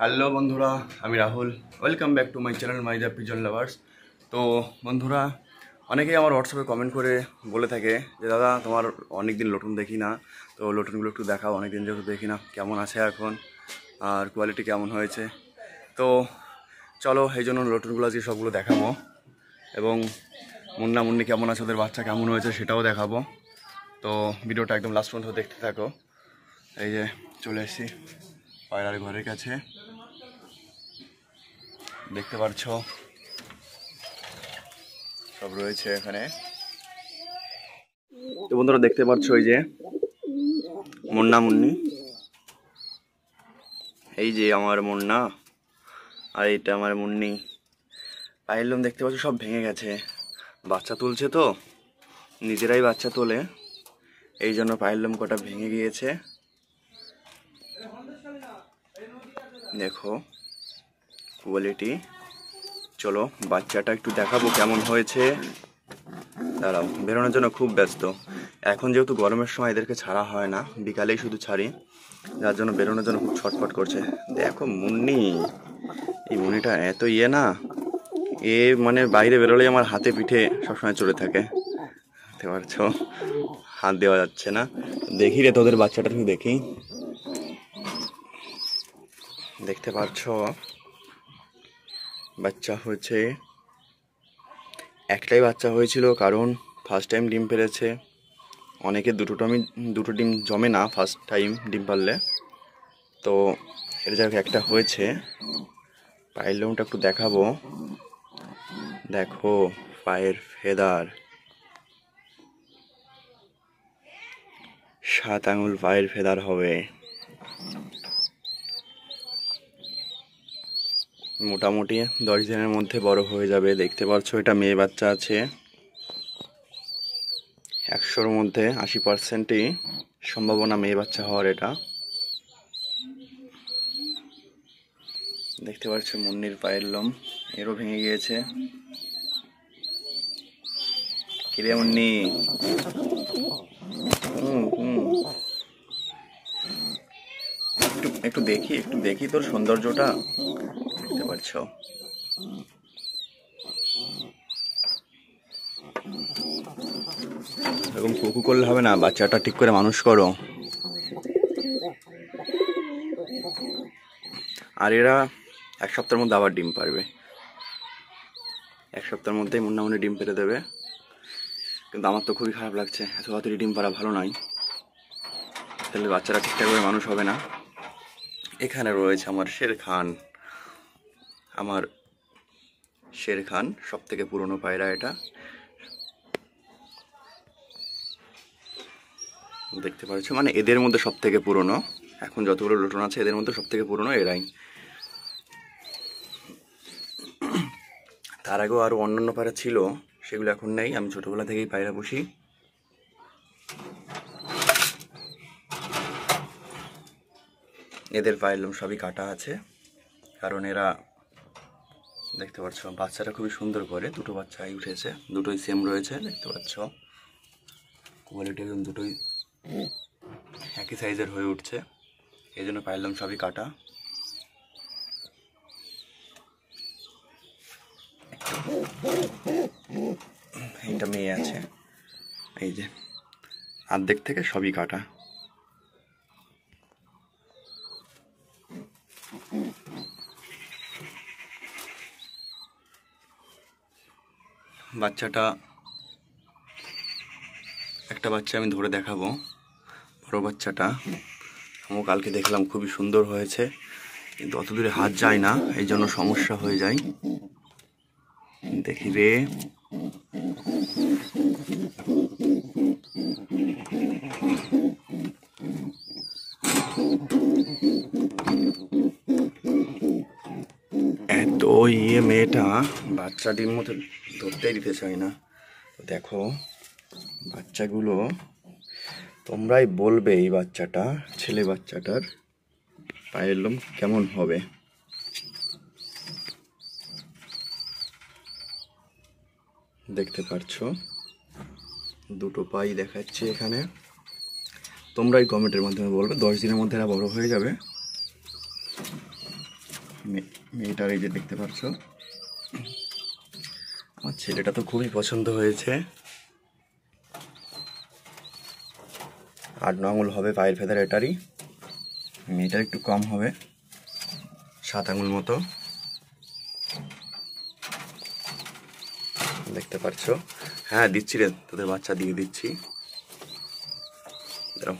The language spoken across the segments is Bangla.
হ্যালো বন্ধুরা, আমি Rahul. Welcome back to my channel my the pigeon lovers. তো বন্ধুরা, অনেকেই আমার হোয়াটসঅ্যাপে কমেন্ট করে বলে থাকে যে দাদা তোমার অনেক দিন লটুন দেখি না, তো লটুনগুলো একটু দেখাও, অনেক দিন যেহেতু দেখি না, কেমন আছে এখন আর কোয়ালিটি কেমন হয়েছে। তো চলো, এই জন্য লটুনগুলো আজকে সবগুলো দেখাবো এবং মুন্না মুন্নি কেমন আছে, ওদের বাচ্চা কেমন হয়েছে সেটাও দেখাবো। তো ভিডিওটা একদম লাস্ট পর্যন্ত দেখতে থাকো। এই যে চলে এসেছি পায়রার ঘরের কাছে, দেখতে পাচ্ছ সব রয়েছে এখানে। তো বন্ধুরা দেখতে পাচ্ছ এই যে মুন্না মুন্নি, এই যে আমার মুন্না আর এইটা আমার মুন্নি। পায়ের লোম দেখতে পাচ্ছ সব ভেঙে গেছে, বাচ্চা তুলছে তো, নিজেরাই বাচ্চা তোলে, এই জন্য পায়ের লোম কটা ভেঙে গিয়েছে। দেখো কোয়ালিটি। চলো বাচ্চাটা একটু দেখাবো কেমন হয়েছে। দাঁড়াও, বেরোনোর জন্য খুব ব্যস্ত। এখন যেহেতু গরমের সময় এদেরকে ছাড়া হয় না, বিকালেই শুধু ছাড়ি, যার জন্য বেরোনোর জন্য খুব ছটফট করছে। দেখো মুন্নি, এই মুন্নিটা এত না, এ মানে বাইরে বেরোলেই আমার হাতে পিঠে সবসময় চড়ে থাকে, দেখতে পারছো, হাত দেওয়া যাচ্ছে না। দেখি রে তোদের বাচ্চাটা, তুমি দেখি, দেখতে পাচ্ছ বাচ্চা হয়েছে, একটাই বাচ্চা হয়েছিল কারণ ফার্স্ট টাইম ডিম পেড়েছে। অনেকে দুটো ডিম জমে না ফার্স্ট টাইম ডিম পারলে, তো এর জায়গায় একটা হয়েছে। পায়ের লোমটা একটু দেখাবো, দেখো পায়ের ফেদার, 7 আঙুল পায়ের ফেদার হবে। মোটামুটি 10 দিনের মধ্যে বড় হয়ে যাবে। দেখতে পাচ্ছ এটা মেয়ে বাচ্চা আছে, 100-র মধ্যে 80%ই সম্ভাবনা মেয়ে বাচ্চা হওয়ার। এটা দেখতে পাচ্ছ মুন্নির পায়ের লোম, এরও ভেঙে গিয়েছে। কিরে মুন্নি, একটু দেখি তোর সৌন্দর্যটা, দেখতে পাচ্ছ। এরকম কুকু করলে হবে না, বাচ্চাটা ঠিক করে মানুষ করো। আর এরা 1 সপ্তাহের মধ্যে আবার ডিম পারবে, 1 সপ্তাহের মধ্যেই মুন্নামুন্নি ডিম পেড়ে দেবে। কিন্তু আমার তো খুবই খারাপ লাগছে, এত তাড়াতাড়ি ডিম পাড়া ভালো নয়, তাহলে বাচ্চারা ঠিকঠাকভাবে মানুষ হবে না। এখানে রয়েছে আমার শের খান, আমার শের খান সব থেকে পুরনো পায়রা এটা, দেখতে পাচ্ছ, মানে এদের মধ্যে সব থেকে পুরনো। এখন যতগুলো লটন আছে এদের মধ্যে সব থেকে পুরনো এরাই। তার আগেও আরও অন্যান্য পায়রা ছিল, সেগুলো এখন নেই। আমি ছোটোবেলা থেকেই পায়রা পুষি। এদের পায়ের লোম সবই কাটা আছে, কারণ এরা, দেখতে পাচ্ছ বাচ্চাটা খুবই সুন্দর করে, দুটো বাচ্চাই উঠেছে, দুটোই সেম রয়েছে, দেখতে পাচ্ছ কোয়ালিটি একদম দুটোই একই সাইজের হয়ে উঠছে, এই জন্য পায়ের লোম সবই কাটা। এইটা মেয়ে আছে, এই যে অর্ধেক থেকে সবই কাটা। বাচ্চাটা, একটা বাচ্চা আমি ধরে দেখাবো, বড় বাচ্চাটা আমি কালকে দেখলাম খুবই সুন্দর হয়েছে, কিন্তু অত দূরে হাত যায় না, এই জন্য সমস্যা হয়ে যায়। দেখি রে, এত মেয়েটা বাচ্চা ডিম মতো ধরতেই দিতে চায় না। দেখো বাচ্চাগুলো, তোমরাই বলবে এই বাচ্চাটা, ছেলে বাচ্চাটার পায়ের লোম কেমন হবে। দেখতে পাচ্ছো দুটো পাই দেখাচ্ছে এখানে, তোমরাই কমেন্টের মাধ্যমে বলবে। 10 দিনের মধ্যে এরা বড় হয়ে যাবে। মেয়েটার এই যে দেখতে পাচ্ছ, আমার ছেলেটা তো খুবই পছন্দ হয়েছে। 8-9 আঙুল হবে পায়ের ফেদার এটারই, মেয়েটার একটু কম হবে, 7 আঙুল মতো দেখতে পাচ্ছ। হ্যাঁ দিচ্ছি রে, তোদের বাচ্চা দিয়ে দিচ্ছি,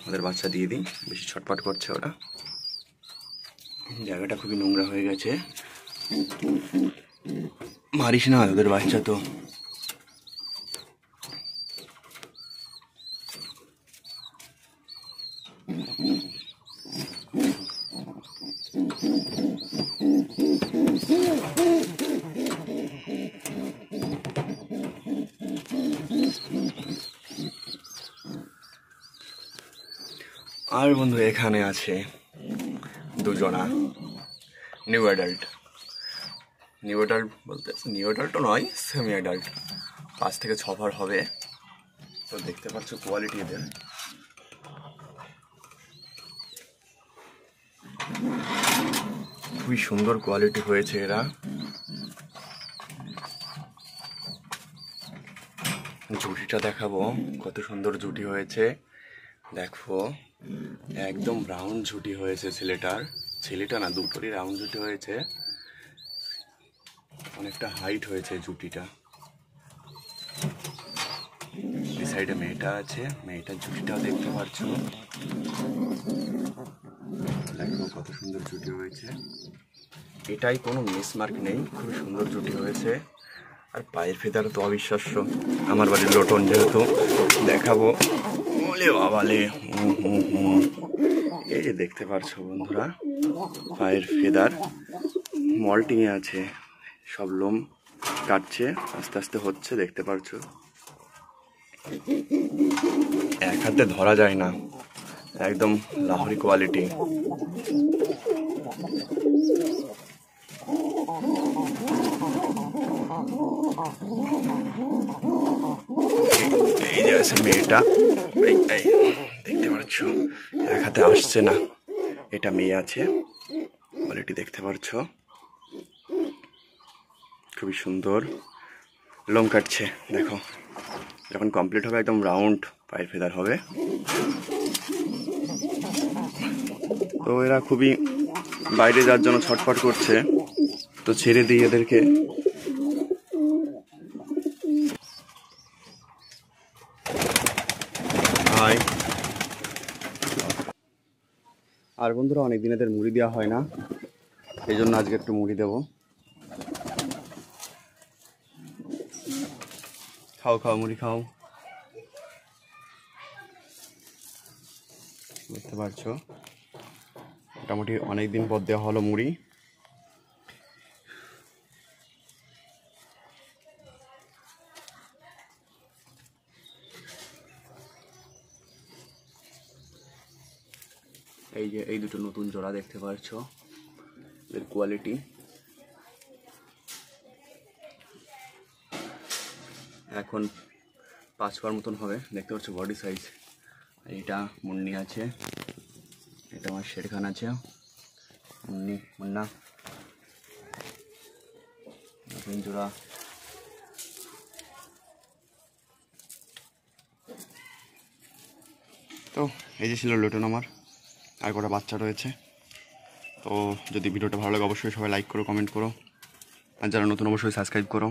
ওদের বাচ্চা দিয়ে দিই, বেশি ছটপট করছে ওরা। জায়গাটা খুবই নোংরা হয়ে গেছে, মারিস না ওদের বাচ্চা তো। আর বন্ধু এখানে আছে দুজনা নিউ অ্যাডাল্ট। নিউ অ্যাডাল্ট বলতে নিউ অ্যাডাল্টও নয়, সেমি অ্যাডাল্ট, 5 থেকে 6 বার হবে। তো দেখতে পাচ্ছ কোয়ালিটি এদের, খুবই সুন্দর কোয়ালিটি হয়েছে এরা। জুটিটা দেখাবো, কত সুন্দর জুটি হয়েছে দেখো, একদম রাউন্ড ঝুটি হয়েছে ছেলেটা না দুটোরই রাউন্ড ঝুটি হয়েছে, অনেকটা হাইট হয়েছে জুটিটা। এই সাইডে মেয়েটা আছে, মেয়েটার জুটিটাও দেখতে পাচ্ছ, দেখো কত সুন্দর জুটি হয়েছে। এটাই কোনো মিসমার্ক নেই, খুব সুন্দর জুটি হয়েছে। আর পায়ের ফেদার তো অবিশ্বাস্য, আমার বাড়ির লোটন যেহেতু দেখাবো, বলে বাবালে। এই যে দেখতে পারছো বন্ধুরা, পায়ের ফেদার মল্টিংয়ে আছে, সব লোম কাটছে, আস্তে আস্তে হচ্ছে, দেখতে পারছো। এক হাতে ধরা যায় না, একদম লাহোরি কোয়ালিটি। এই যে আছে মেয়েটা, দেখতে পাচ্ছ, এক হাতে আসছে না, এটা মেয়ে আছে, কোয়ালিটি দেখতে পাচ্ছ, খুবই সুন্দর। লোম কাটছে দেখো, যখন কমপ্লিট হবে একদম রাউন্ড পায়ের ফেদার হবে। তো এরা খুবই বাইরে যাওয়ার জন্য ছটফট করছে, তো ছেড়ে দিই এদেরকে। হাই। আর বন্ধুরা অনেকদিন এদের মুড়ি দেওয়া হয় না, এই জন্য আজকে একটু মুড়ি দেবো। খাও খাও মুড়ি খাও, বুঝতে পারছো মোটামুটি অনেকদিন পর দেওয়া হলো মুড়ি। এই যে এই দুটো নতুন জোড়া দেখতে পাচ্ছ, এর কোয়ালিটি এখন 5 বার মতন হবে, দেখতে পাচ্ছ বডি সাইজ। এইটা মুন্নি আছে, এটা আমার শেরখান আছে, মুন্না নতুন জোড়া। তো এই যে ছিল লোটন আমার, আর কটা বাচ্চা রয়েছে। তো যদি ভিডিওটা ভালো লাগে অবশ্যই সবাই লাইক করো, কমেন্ট করো, আর যারা নতুন অবশ্যই সাবস্ক্রাইব করো।